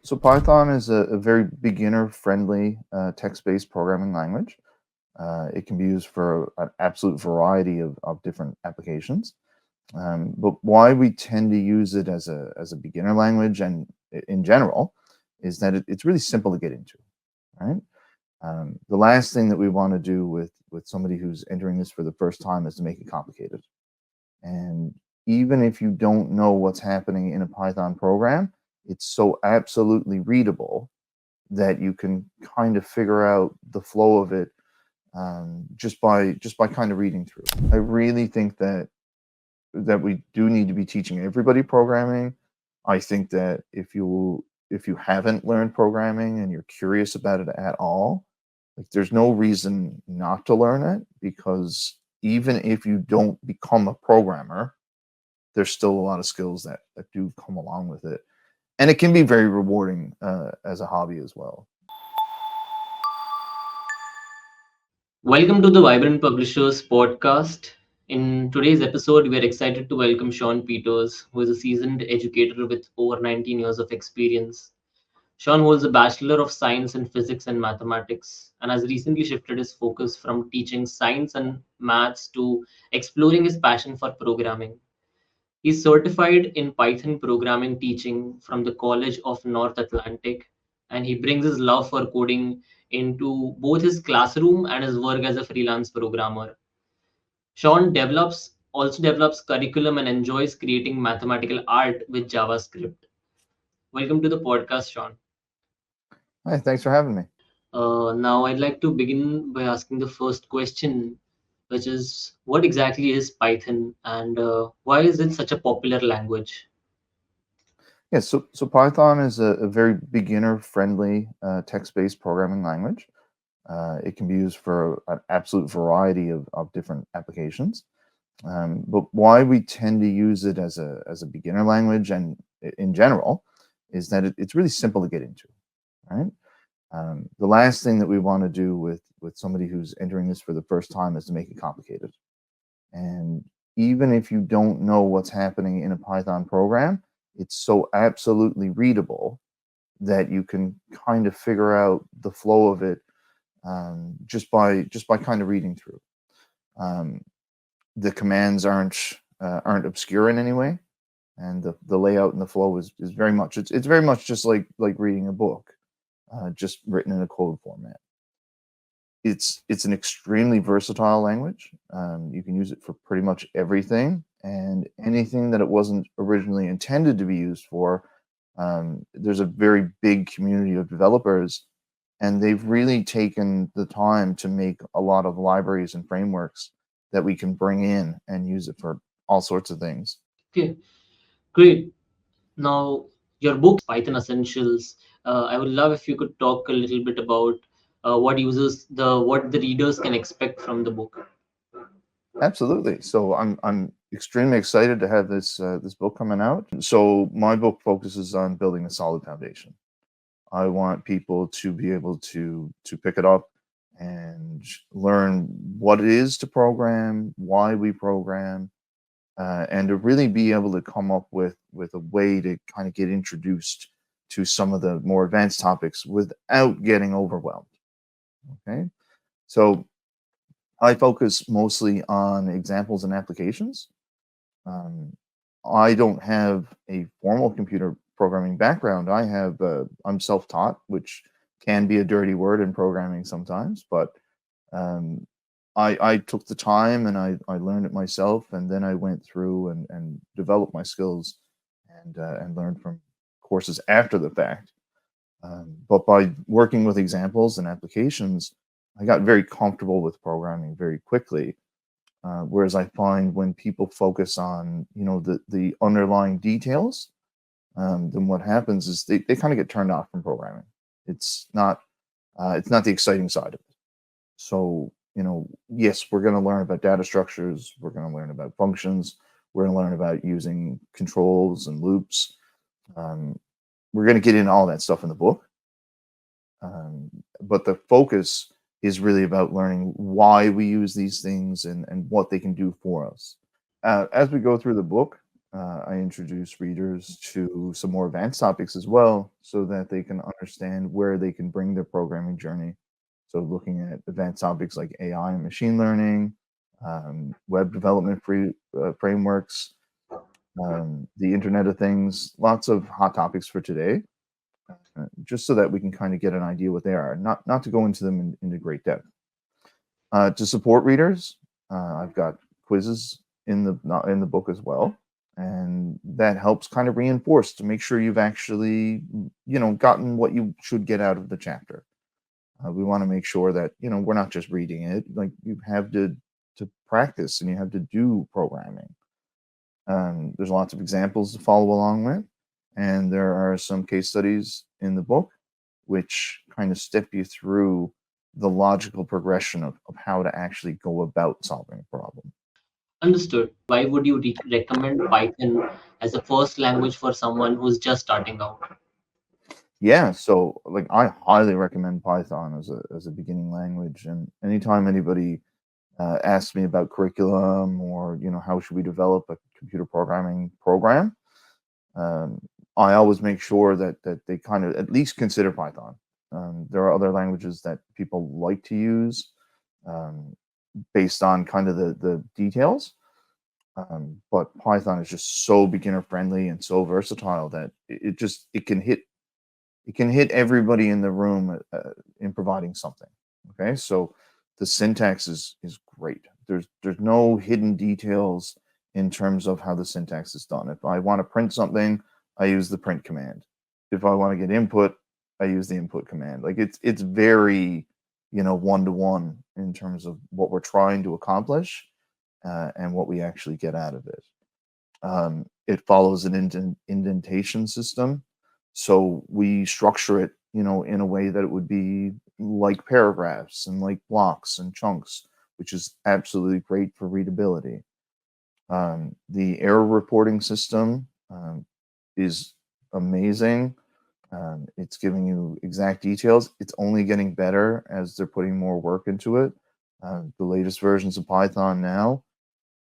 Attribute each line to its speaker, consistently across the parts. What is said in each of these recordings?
Speaker 1: So Python is a very beginner-friendly text-based programming language. It can be used for an absolute variety of different applications. But why we tend to use it as a beginner language and in general is that it's really simple to get into, right? The last thing that we want to do with somebody who's entering this for the first time is to make it complicated. And even if you don't know what's happening in a Python program, it's so absolutely readable that you can kind of figure out the flow of it just by kind of reading through. I really think that we do need to be teaching everybody programming. I think that if you haven't learned programming and you're curious about it at all, like there's no reason not to learn it, because even if you don't become a programmer, there's still a lot of skills that do come along with it, and it can be very rewarding as a hobby as well.
Speaker 2: Welcome to the Vibrant Publishers podcast. In today's episode, we are excited to welcome Shawn Peters, who is a seasoned educator with over 19 years of experience. Shawn holds a Bachelor of Science in Physics and Mathematics and has recently shifted his focus from teaching science and maths to exploring his passion for programming. He's certified in Python programming teaching from the College of North Atlantic, and he brings his love for coding into both his classroom and his work as a freelance programmer. Shawn develops curriculum and enjoys creating mathematical art with JavaScript. Welcome to the podcast, Shawn.
Speaker 1: Hi, thanks for having me.
Speaker 2: Now, I'd like to begin by asking the first question, which is what exactly is Python and why is it such a popular language?
Speaker 1: Yeah, so Python is a very beginner-friendly text-based programming language. It can be used for an absolute variety of different applications. But why we tend to use it as a beginner language and in general is that it's really simple to get into, right? The last thing that we want to do with somebody who's entering this for the first time is to make it complicated. And even if you don't know what's happening in a Python program, it's so absolutely readable that you can kind of figure out the flow of it just by kind of reading through. Um, the commands aren't obscure in any way, and the layout and the flow is very much it's very much just like reading a book, just written in a code format. It's an extremely versatile language. You can use it for pretty much everything, and anything that it wasn't originally intended to be used for. There's a very big community of developers, and they've really taken the time to make a lot of libraries and frameworks that we can bring in and use it for all sorts of things.
Speaker 2: Okay, great. Now, your book Python Essentials. I would love if you could talk a little bit about what the readers can expect from the book.
Speaker 1: Absolutely. So I'm extremely excited to have this book coming out. So my book focuses on building a solid foundation. I want people to be able to pick it up and learn what it is to program, why we program, and to really be able to come up with a way to kind of get introduced to some of the more advanced topics without getting overwhelmed. Okay, so I focus mostly on examples and applications. Um, I don't have a formal computer programming background. I'm self-taught, which can be a dirty word in programming sometimes, but um, I took the time and I learned it myself, and then I went through and developed my skills and learned from courses after the fact. But by working with examples and applications, I got very comfortable with programming very quickly. Whereas I find when people focus on the underlying details, then what happens is they kind of get turned off from programming. It's not the exciting side of it. So, yes, we're going to learn about data structures. We're going to learn about functions. We're going to learn about using controls and loops. Um, we're going to get into all that stuff in the book. But the focus is really about learning why we use these things and what they can do for us. As we go through the book, I introduce readers to some more advanced topics as well so that they can understand where they can bring their programming journey. So, looking at advanced topics like AI and machine learning, web development frameworks, the Internet of Things, lots of hot topics for today, just so that we can kind of get an idea what they are, not to go into them into great depth. To support readers, I've got quizzes in the book as well, and that helps kind of reinforce to make sure you've actually gotten what you should get out of the chapter. We want to make sure that we're not just reading it; like you have to practice and you have to do programming. There's lots of examples to follow along with, and there are some case studies in the book which kind of step you through the logical progression of how to actually go about solving a problem.
Speaker 2: Understood. Why would you recommend Python as a first language for someone who's just starting out?
Speaker 1: Yeah, so like I highly recommend Python as a beginning language, and anytime anybody asks me about curriculum or how should we develop a computer programming program, um, I always make sure that they kind of at least consider Python. There are other languages that people like to use um, based on kind of the details, but Python is just so beginner friendly and so versatile that it can hit everybody in the room in providing something. Okay, so the syntax is great. There's no hidden details in terms of how the syntax is done. If I want to print something, I use the print command. If I want to get input, I use the input command. Like it's very one to one in terms of what we're trying to accomplish and what we actually get out of it. It follows an indentation system, so we structure it, in a way that it would be like paragraphs and like blocks and chunks, which is absolutely great for readability. The error reporting system is amazing. It's giving you exact details. It's only getting better as they're putting more work into it. The latest versions of Python now,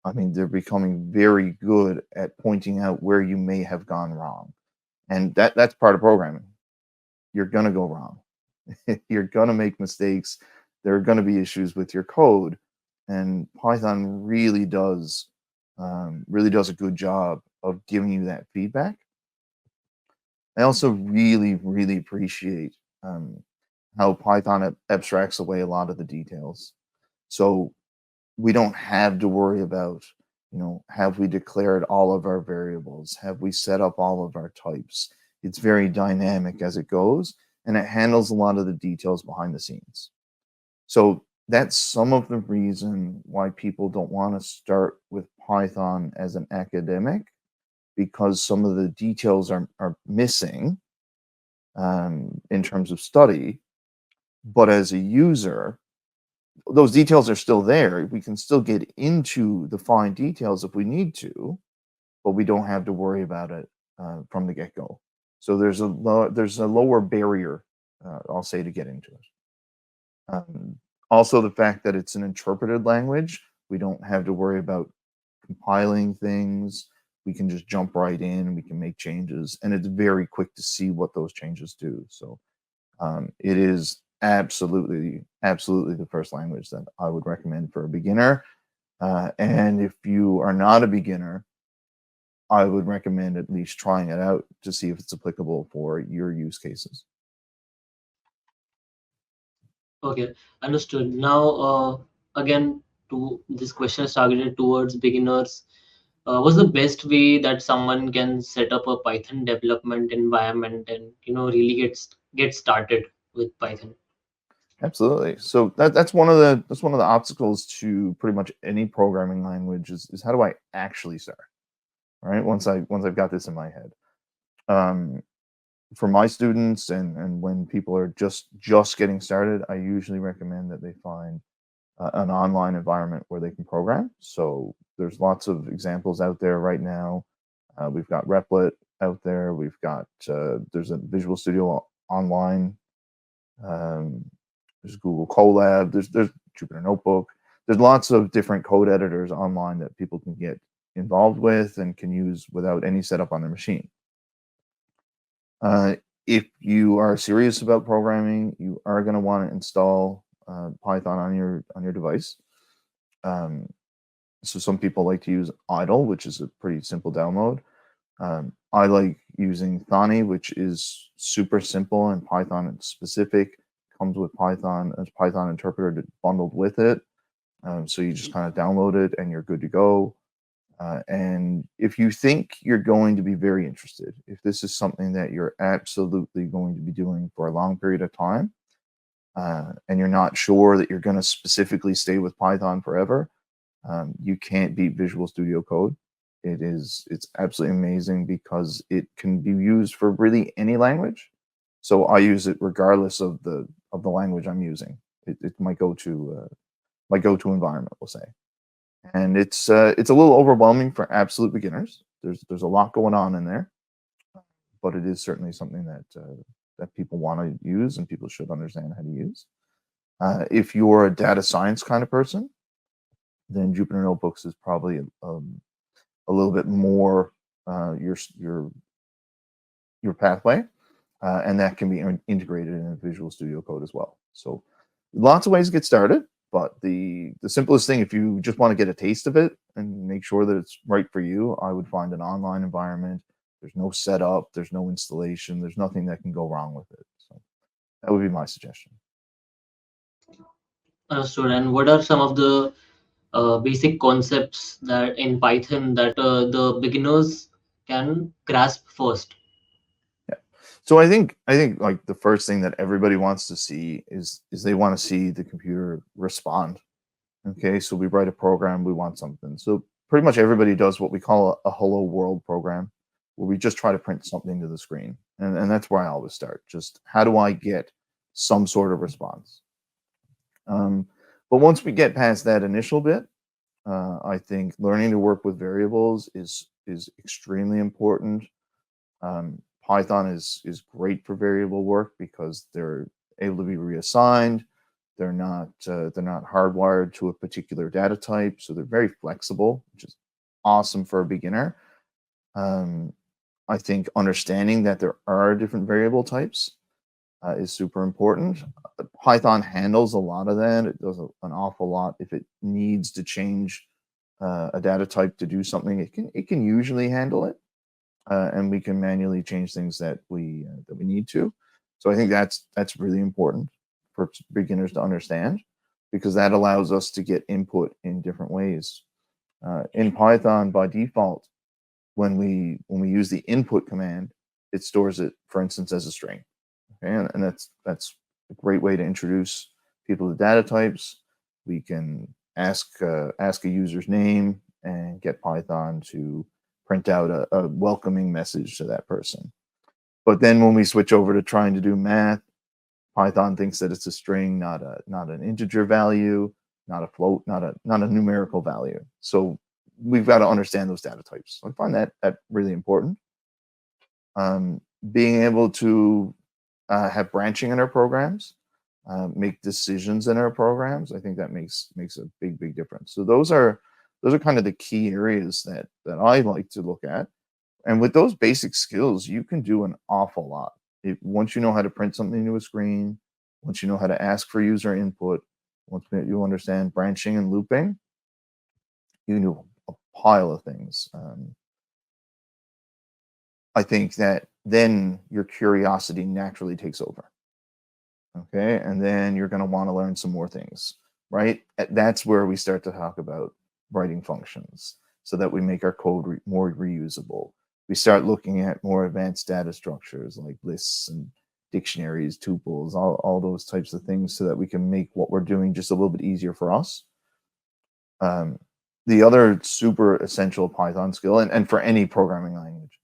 Speaker 1: I mean, they're becoming very good at pointing out where you may have gone wrong. And that's part of programming. You're going to go wrong. You're going to make mistakes. There are going to be issues with your code. And Python really does a good job of giving you that feedback. I also really, really appreciate how Python abstracts away a lot of the details. So we don't have to worry about, have we declared all of our variables? Have we set up all of our types? It's very dynamic as it goes, and it handles a lot of the details behind the scenes. So that's some of the reason why people don't want to start with Python as an academic, because some of the details are missing in terms of study. But as a user, those details are still there. We can still get into the fine details if we need to, but we don't have to worry about it from the get go. So there's a lower barrier, I'll say, to get into it. Also, the fact that it's an interpreted language, we don't have to worry about compiling things. We can just jump right in and we can make changes, and it's very quick to see what those changes do. So it is absolutely the first language that I would recommend for a beginner. And if you are not a beginner, I would recommend at least trying it out to see if it's applicable for your use cases.
Speaker 2: Okay, understood. Now, again, to this question is targeted towards beginners. What's the best way that someone can set up a Python development environment and really get started with Python?
Speaker 1: Absolutely. So that's one of the obstacles to pretty much any programming language is how do I actually start? Right? Once I've got this in my head. Um, for my students and when people are just getting started, I usually recommend that they find an online environment where they can program. So there's lots of examples out there right now. We've got Replit out there. There's a Visual Studio Online. Um, there's Google Colab. There's Jupyter Notebook. There's lots of different code editors online that people can get involved with and can use without any setup on their machine. Uh, if you are serious about programming, you are going to want to install Python on your device. Um, so some people like to use idle, which is a pretty simple download. I like using Thani, which is super simple and Python specific. Comes with Python as Python interpreter bundled with it. So you just kind of download it and you're good to go. And if you think you're going to be very interested, if this is something that you're absolutely going to be doing for a long period of time, and you're not sure that you're going to specifically stay with Python forever, you can't beat Visual Studio Code. It's absolutely amazing because it can be used for really any language. So I use it regardless of the language I'm using. It's my go-to environment, we'll say. And it's a little overwhelming for absolute beginners. There's a lot going on in there, but it is certainly something that people want to use and people should understand how to use. If you're a data science kind of person, then Jupyter Notebooks is probably a little bit more your pathway, and that can be integrated in Visual Studio Code as well. So lots of ways to get started, but the simplest thing, if you just want to get a taste of it and make sure that it's right for you, I would find an online environment. There's no setup, there's no installation, there's nothing that can go wrong with it. So that would be my suggestion.
Speaker 2: Understood. And what are some of the basic concepts that in Python that the beginners can grasp first?
Speaker 1: Yeah. So I think like the first thing that everybody wants to see is they want to see the computer respond. Okay, so we write a program, we want something. So pretty much everybody does what we call a hello world program, where we just try to print something to the screen. And that's where I always start. Just how do I get some sort of response? Um, but once we get past that initial bit, I think learning to work with variables is extremely important. Python is great for variable work because they're able to be reassigned. They're not hardwired to a particular data type, so they're very flexible, which is awesome for a beginner. Um, I think understanding that there are different variable types is super important. Python handles a lot of that. It does an awful lot. If it needs to change a data type to do something, it can usually handle it, and we can manually change things that we need to. So I think that's really important for beginners to understand because that allows us to get input in different ways. In Python, by default, when we use the input command, it stores it, for instance, as a string. Okay, and that's a great way to introduce people to data types. We can ask a user's name and get Python to print out a welcoming message to that person. But then when we switch over to trying to do math, Python thinks that it's a string, not an integer value, not a float, not a numerical value. So we've got to understand those data types. So I find that really important. Um, Being able to have branching in our programs, make decisions in our programs. I think that makes a big difference. So those are kind of the key areas that I like to look at. And with those basic skills, you can do an awful lot. Once you know how to print something to a screen, once you know how to ask for user input, once you understand branching and looping, you can do a pile of things. I think that then your curiosity naturally takes over. Okay, and then you're going to want to learn some more things, right? That's where we start to talk about writing functions so that we make our code more reusable. We start looking at more advanced data structures like lists and dictionaries, tuples, all those types of things so that we can make what we're doing just a little bit easier for us. um, the other super essential Python skill, and for any programming language,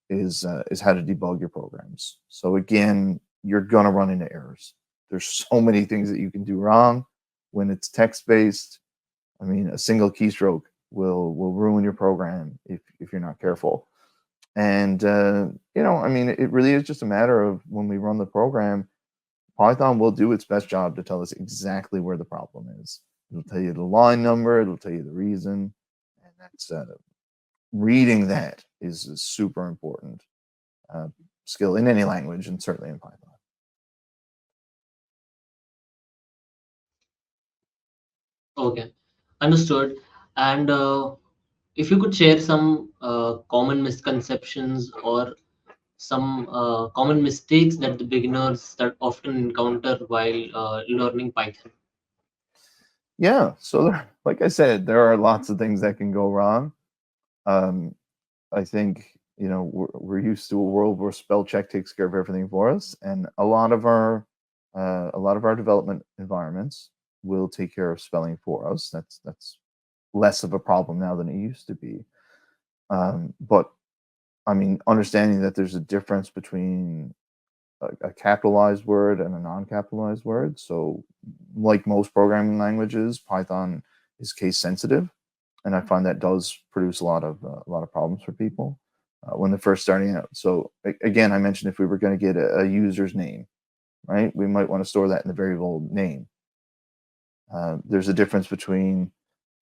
Speaker 1: is how to debug your programs. So again, you're gonna run into errors. There's so many things that you can do wrong when it's text based. I mean, a single keystroke will ruin your program if you're not careful. And I mean, it really is just a matter of when we run the program, Python will do its best job to tell us exactly where the problem is. It'll tell you the line number, it'll tell you the reason, and reading that is a super important uh, skill in any language, and certainly in Python.
Speaker 2: Okay, understood. And if you could share some common misconceptions or some common mistakes that the beginners that often encounter while learning Python.
Speaker 1: Yeah, so like I said, there are lots of things that can go wrong. Um, I think we're used to a world where spell check takes care of everything for us, and a lot of our development environments will take care of spelling for us. That's less of a problem now than it used to be. But I mean, understanding that there's a difference between a capitalized word and a non-capitalized word. So, like most programming languages, Python is case sensitive, and I find that does produce a lot of problems for people when they're first starting out. So, again, I mentioned if we were going to get a user's name, right, we might want to store that in the variable name. There's a difference between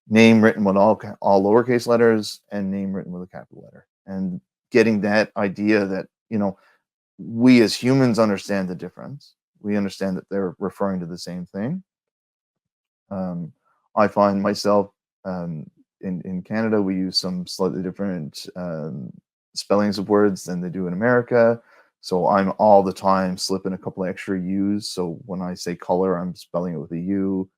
Speaker 1: name written with all lowercase letters and name written with a capital letter, and getting that idea that we as humans understand the difference. We understand that they're referring to the same thing. Um, I find myself in Canada, we use some slightly different spellings of words than they do in America. So I'm all the time slipping a couple of extra U's. So when I say color, I'm spelling it with a U.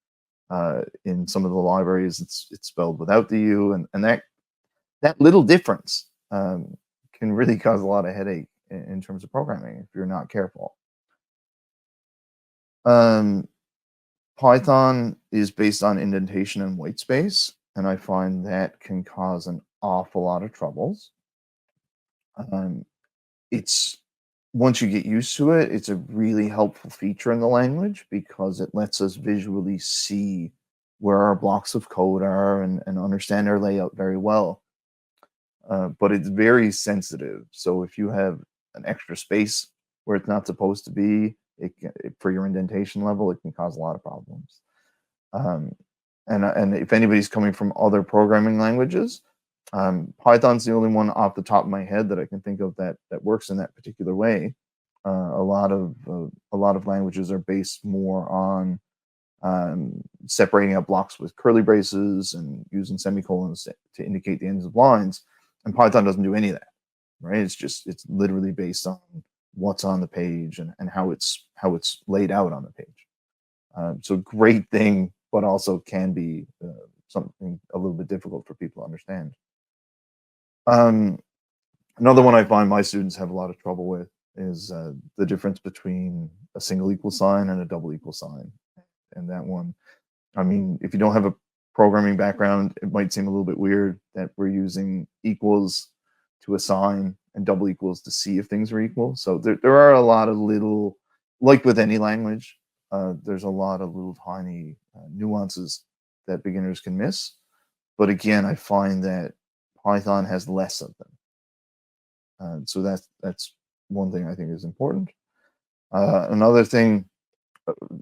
Speaker 1: In some of the libraries, it's spelled without the U, and that little difference can really cause a lot of headache in terms of programming if you're not careful. Um, Python is based on indentation and white space, and I find that can cause an awful lot of troubles. Um, it's Once you get used to it, it's a really helpful feature in the language because it lets us visually see where our blocks of code are and understand their layout very well. But it's very sensitive. So if you have an extra space where it's not supposed to be, for your indentation level, it can cause a lot of problems. Um, and if anybody's coming from other programming languages, Python's the only one off the top of my head that I can think of that works in that particular way. A lot of languages are based more on separating out blocks with curly braces and using semicolons to indicate the ends of lines. And Python doesn't do any of that, right? It's literally based on what's on the page and how it's laid out on the page. So great thing, but also can be something a little bit difficult for people to understand. Um, Another one I find my students have a lot of trouble with is the difference between a single equal sign and a double equal sign. And that one, I mean, if you don't have a programming background, it might seem a little bit weird that we're using equals to assign and double equals to see if things are equal. So there are a lot of little, like with any language, there's a lot of little tiny nuances that beginners can miss. But again, I find that Python has less of them. So that's one thing I think is important. Another thing,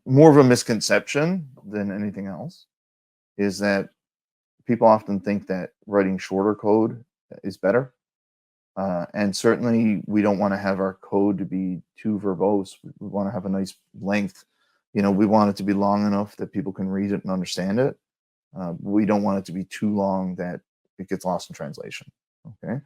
Speaker 1: more of a misconception than anything else, is that people often think that writing shorter code is better. And certainly, we don't want to have our code to be too verbose. We want to have a nice length. We want it to be long enough that people can read it and understand it. We don't want it to be too long that it gets lost in translation. Okay.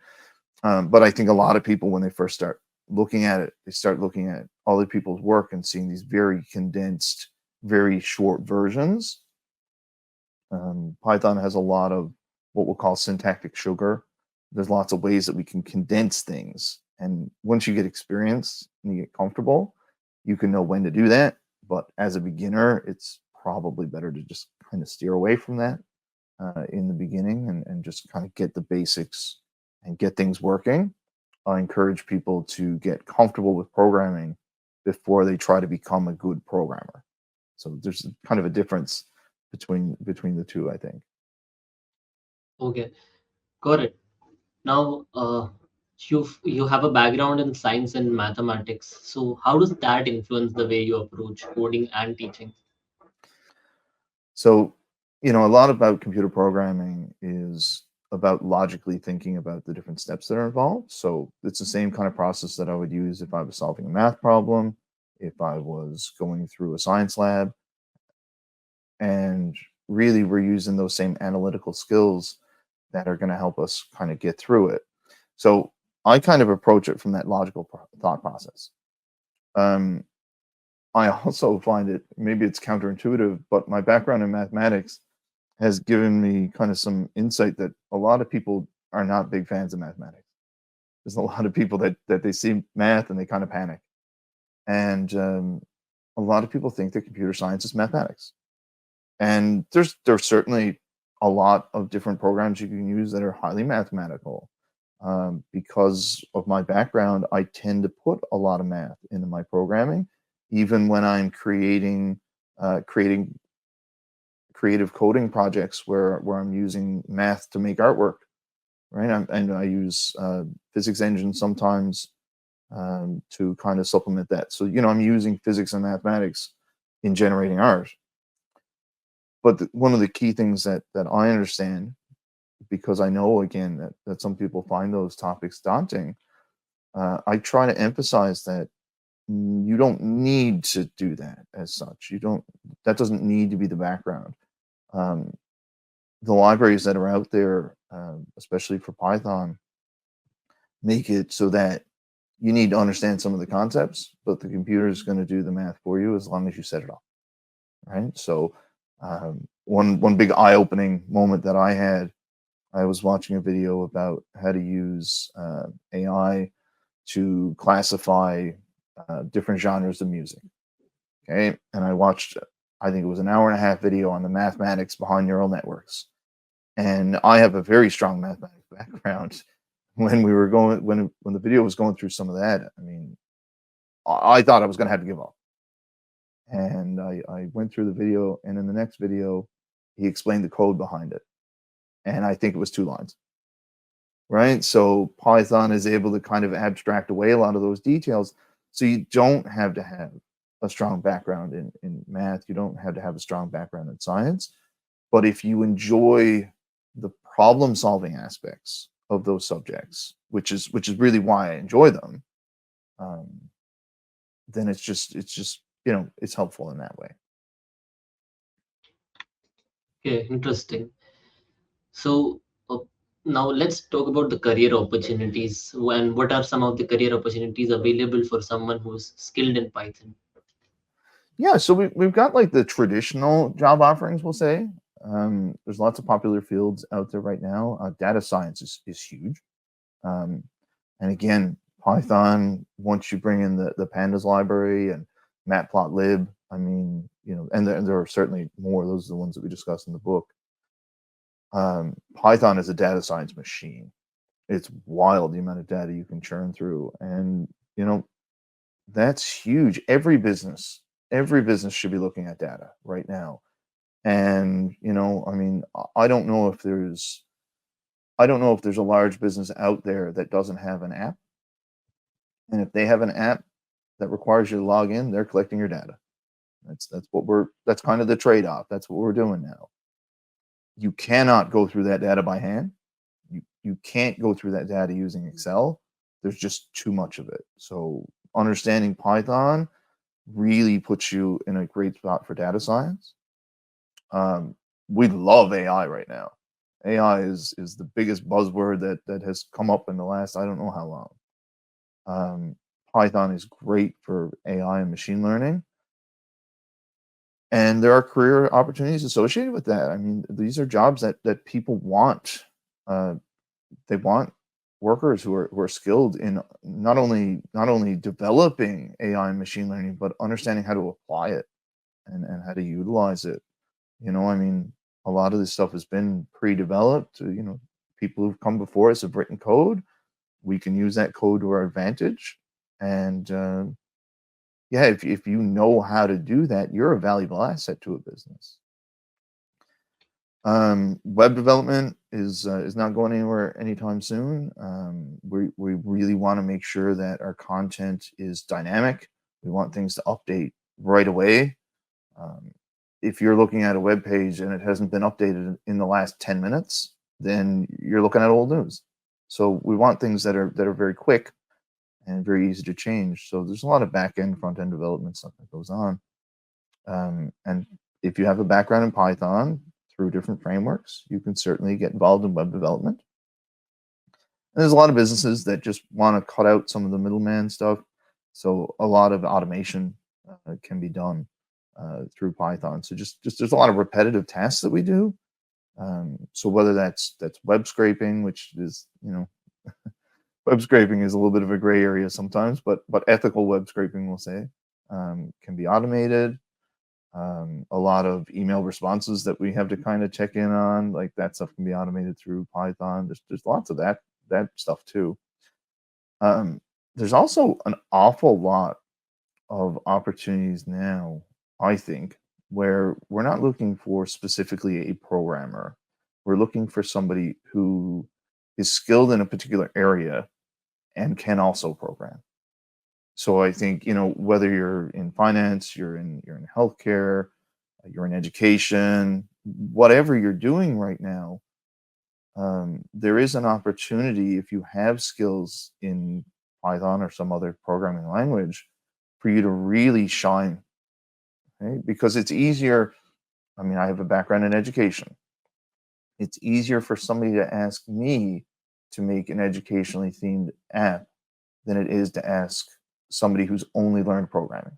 Speaker 1: But I think a lot of people, when they first start looking at it, they start looking at other people's work and seeing these very condensed, very short versions. Python has a lot of what we'll call syntactic sugar. There's lots of ways that we can condense things. And once you get experience and you get comfortable, you can know when to do that. But as a beginner, it's probably better to just kind of steer away from that in the beginning and just kind of get the basics and get things working. I encourage people to get comfortable with programming before they try to become a good programmer. So there's kind of a difference between the two, I think.
Speaker 2: Okay, got it. Now, you have a background in science and mathematics. So how does that influence the way you approach coding and teaching?
Speaker 1: So, a lot about computer programming is about logically thinking about the different steps that are involved. So it's the same kind of process that I would use if I was solving a math problem, if I was going through a science lab. And really, we're using those same analytical skills that are going to help us kind of get through it. So I kind of approach it from that logical thought process. Um, I also find it, maybe it's counterintuitive, but my background in mathematics has given me kind of some insight that a lot of people are not big fans of mathematics. There's a lot of people that they see math and they kind of panic, and a lot of people think that computer science is mathematics. And there's certainly a lot of different programs you can use that are highly mathematical. Because of my background, I tend to put a lot of math into my programming, even when I'm creating creative coding projects where I'm using math to make artwork, right? And I use physics engines sometimes to kind of supplement that. So I'm using physics and mathematics in generating art. But one of the key things that I understand, because I know again that some people find those topics daunting, I try to emphasize that you don't need to do that as such. You don't. That doesn't need to be the background. Um, the libraries that are out there, especially for Python, make it so that you need to understand some of the concepts, but the computer is going to do the math for you as long as you set it up, right? So, one big eye-opening moment that I had, I was watching a video about how to use AI to classify different genres of music. Okay, and I watched, I think it was an hour and a half video on the mathematics behind neural networks. And I have a very strong mathematics background. When we were going, when the video was going through some of that, I mean, I thought I was going to have to give up. And I went through the video, and in the next video, he explained the code behind it. And I think it was 2 lines, right? So Python is able to kind of abstract away a lot of those details. So you don't have to have a strong background in math. You don't have to have a strong background in science. But if you enjoy the problem solving aspects of those subjects, which is really why I enjoy them, um, then it's just it's helpful in that way.
Speaker 2: Okay, interesting. So now let's talk about the career opportunities. And what are some of the career opportunities available for someone who's skilled in Python?
Speaker 1: Yeah, so we've got like the traditional job offerings, we'll say. There's lots of popular fields out there right now. Data science is huge. Um, and again, Python, once you bring in the pandas library and matplotlib, I mean, and there are certainly more. Those are the ones that we discussed in the book. Python is a data science machine. It's wild the amount of data you can churn through. And, you know, that's huge. Every business should be looking at data right now. And, I mean, I don't know if there's a large business out there that doesn't have an app. And if they have an app that requires you to log in, they're collecting your data. That's kind of the trade-off. That's what we're doing now. You cannot go through that data by hand. You can't go through that data using Excel. There's just too much of it. So understanding Python really puts you in a great spot for data science. We love AI right now. AI is the biggest buzzword that has come up in the last I don't know how long. Python is great for AI and machine learning, and there are career opportunities associated with that. I mean, these are jobs that people want. Uh, they want workers who are skilled in not only developing AI and machine learning, but understanding how to apply it and how to utilize it. I mean, a lot of this stuff has been pre-developed. People who've come before us have written code. We can use that code to our advantage. And yeah, if you know how to do that, you're a valuable asset to a business. Web development is not going anywhere anytime soon. We really want to make sure that our content is dynamic. We want things to update right away. Um, if you're looking at a web page and it hasn't been updated in the last 10 minutes, then you're looking at old news. So we want things that are very quick and very easy to change. So there's a lot of back end, front end development stuff that goes on. And if you have a background in Python through different frameworks, you can certainly get involved in web development. And there's a lot of businesses that just want to cut out some of the middleman stuff. So a lot of automation can be done through Python. So just there's a lot of repetitive tasks that we do. So whether that's web scraping, which is web scraping is a little bit of a gray area sometimes, but ethical web scraping, we'll say, can be automated. A lot of email responses that we have to kind of check in on, like that stuff can be automated through Python. There's lots of that stuff too. There's also an awful lot of opportunities now, I think, where we're not looking for specifically a programmer. We're looking for somebody who is skilled in a particular area and can also program. So I think, whether you're in finance, you're in healthcare, you're in education, whatever you're doing right now, there is an opportunity if you have skills in Python or some other programming language for you to really shine, right? Because it's easier. I mean, I have a background in education. It's easier for somebody to ask me to make an educationally themed app than it is to ask somebody who's only learned programming,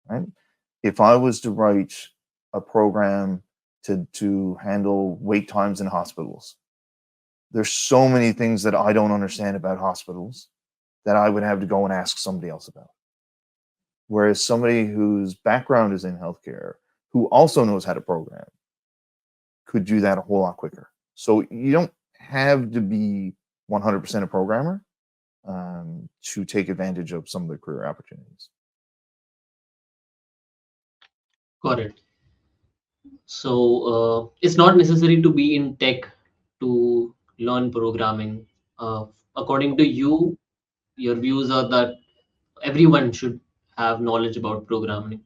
Speaker 1: right? If I was to write a program to handle wait times in hospitals, there's so many things that I don't understand about hospitals that I would have to go and ask somebody else about. Whereas somebody whose background is in healthcare, who also knows how to program, could do that a whole lot quicker. So you don't have to be 100% a programmer to take advantage of some of the career opportunities.
Speaker 2: Got it. So it's not necessary to be in tech to learn programming. Uh, According to you, your views are that everyone should have knowledge about programming.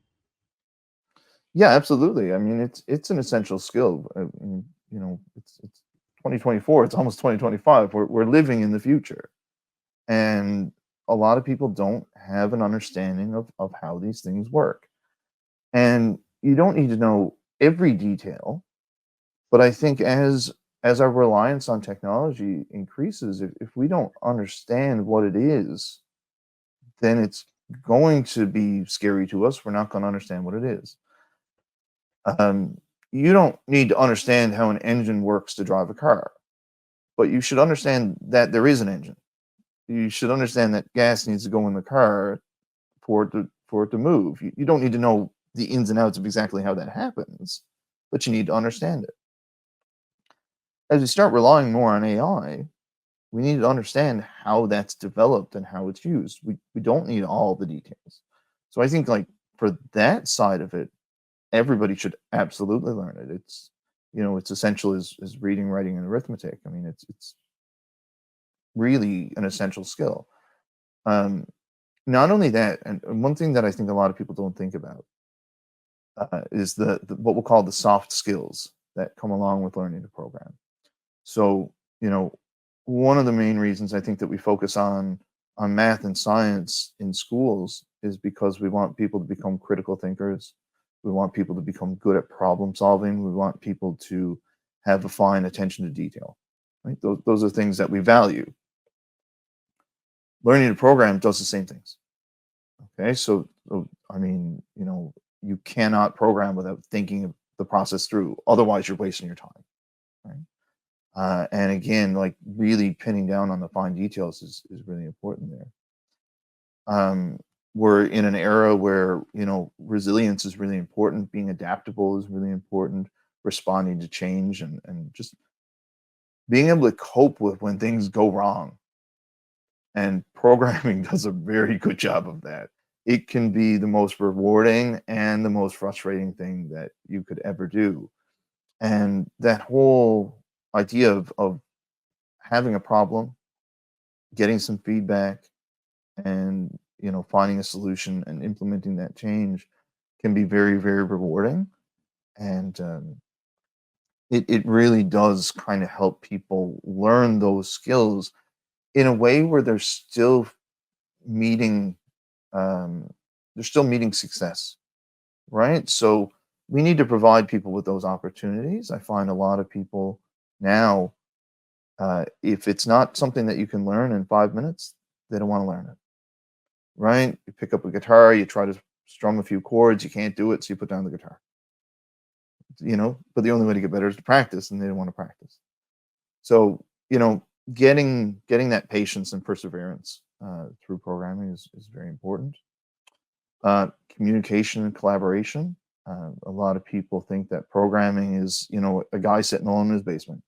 Speaker 1: Yeah, absolutely. I mean, it's an essential skill. It's 2024. It's almost 2025. We're living in the future, and a lot of people don't have an understanding of how these things work. And you don't need to know every detail, but I think as our reliance on technology increases, if we don't understand what it is, then it's going to be scary to us. We're not going to understand what it is. Um, you don't need to understand how an engine works to drive a car, but you should understand that there is an engine. You should understand that gas needs to go in the car for it to move. You don't need to know the ins and outs of exactly how that happens, but you need to understand it. As we start relying more on AI, we need to understand how that's developed and how it's used. We don't need all the details. So I think like for that side of it, everybody should absolutely learn it. It's essential as reading, writing, and arithmetic. I mean, it's really an essential skill. Um, Not only that, and one thing that I think a lot of people don't think about is the what we'll call the soft skills that come along with learning to program. So, one of the main reasons I think that we focus on math and science in schools is because we want people to become critical thinkers. We want people to become good at problem solving. We want people to have a fine attention to detail. Right? Those are things that we value. Learning to program does the same things. Okay, so I mean, you cannot program without thinking of the process through. Otherwise, you're wasting your time. Right? And again, like really pinning down on the fine details is really important there. Um, we're in an era where resilience is really important. Being adaptable is really important. Responding to change and just being able to cope with when things go wrong. And programming does a very good job of that. It can be the most rewarding and the most frustrating thing that you could ever do. And that whole idea of having a problem, getting some feedback, and finding a solution and implementing that change can be very, very rewarding. And it really does kind of help people learn those skills in a way where meeting um, they're still meeting success, right? So we need to provide people with those opportunities. I find a lot of people now, if it's not something that you can learn in 5 minutes, they don't want to learn it, right? You pick up a guitar, you try to strum a few chords, you can't do it, so you put down the guitar, but the only way to get better is to practice, and they don't want to practice. So, getting that patience and perseverance through programming is very important. Communication and collaboration. A lot of people think that programming is, a guy sitting alone in his basement,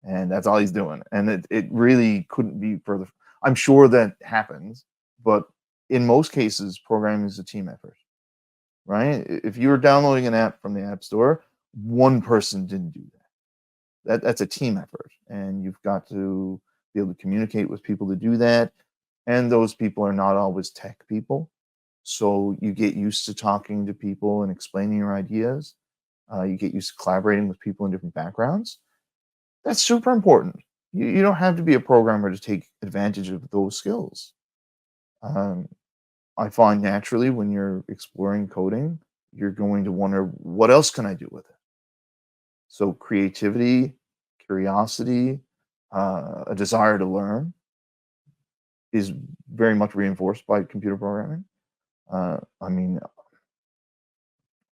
Speaker 1: and that's all he's doing. And it really couldn't be further. I'm sure that happens, but in most cases, programming is a team effort, right? If you were downloading an app from the App Store, one person didn't do that. That's a team effort, and you've got to be able to communicate with people to do that. And those people are not always tech people, so you get used to talking to people and explaining your ideas. You get used to collaborating with people in different backgrounds. That's super important. You don't have to be a programmer to take advantage of those skills. Um, I find naturally when you're exploring coding, you're going to wonder, what else can I do with it? So creativity, curiosity, a desire to learn is very much reinforced by computer programming. I mean,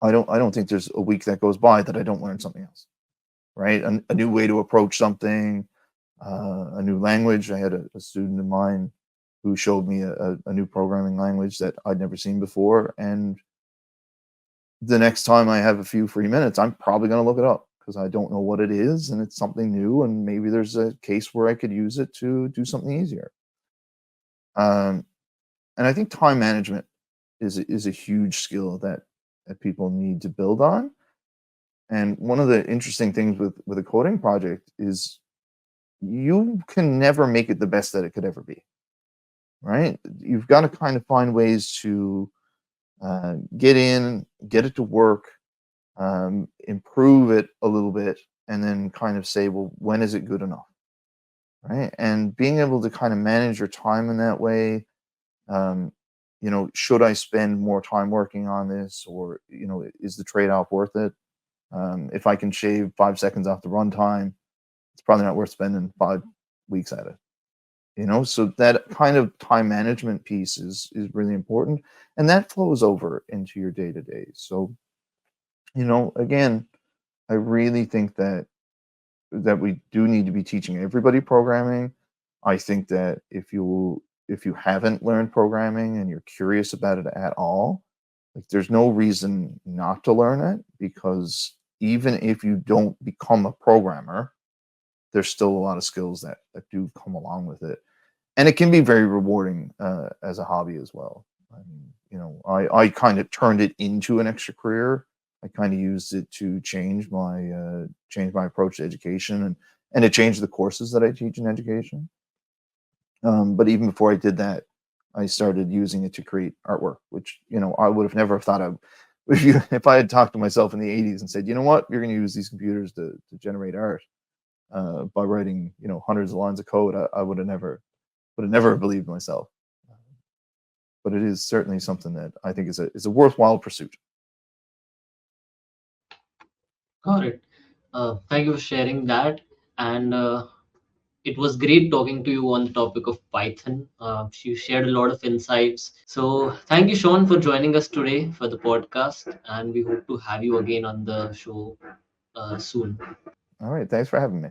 Speaker 1: I don't think there's a week that goes by that I don't learn something else, right? A new way to approach something, a new language. I had a student of mine who showed me a new programming language that I'd never seen before, and the next time I have a few free minutes, I'm probably going to look it up because I don't know what it is, and it's something new, and maybe there's a case where I could use it to do something easier. Um, and I think time management is a huge skill that people need to build on. And one of the interesting things with a coding project is you can never make it the best that it could ever be, right? You've got to kind of find ways to get in, get it to work, improve it a little bit, and then kind of say, well, when is it good enough, right? And being able to kind of manage your time in that way. Um, should I spend more time working on this, or is the trade-off worth it? If I can shave 5 seconds off the runtime, it's probably not worth spending 5 weeks at it. So that kind of time management piece is really important, and that flows over into your day to day. So again, I really think that we do need to be teaching everybody programming. I think that if you haven't learned programming and you're curious about it at all, like there's no reason not to learn it, because even if you don't become a programmer, there's still a lot of skills that do come along with it, and it can be very rewarding as a hobby as well. I mean, I kind of turned it into an extra career. I kind of used it to change my approach to education, and to change the courses that I teach in education. But even before I did that, I started using it to create artwork, which I would have never thought of. If I had talked to myself in the '80s and said, you know what, you're going to use these computers to generate art by writing hundreds of lines of code, I would have never believed myself. But it is certainly something that I think is a worthwhile pursuit.
Speaker 2: Got it. Thank you for sharing that. And it was great talking to you on the topic of Python. You shared a lot of insights. So thank you, Sean, for joining us today for the podcast. And we hope to have you again on the show soon.
Speaker 1: All right, thanks for having me.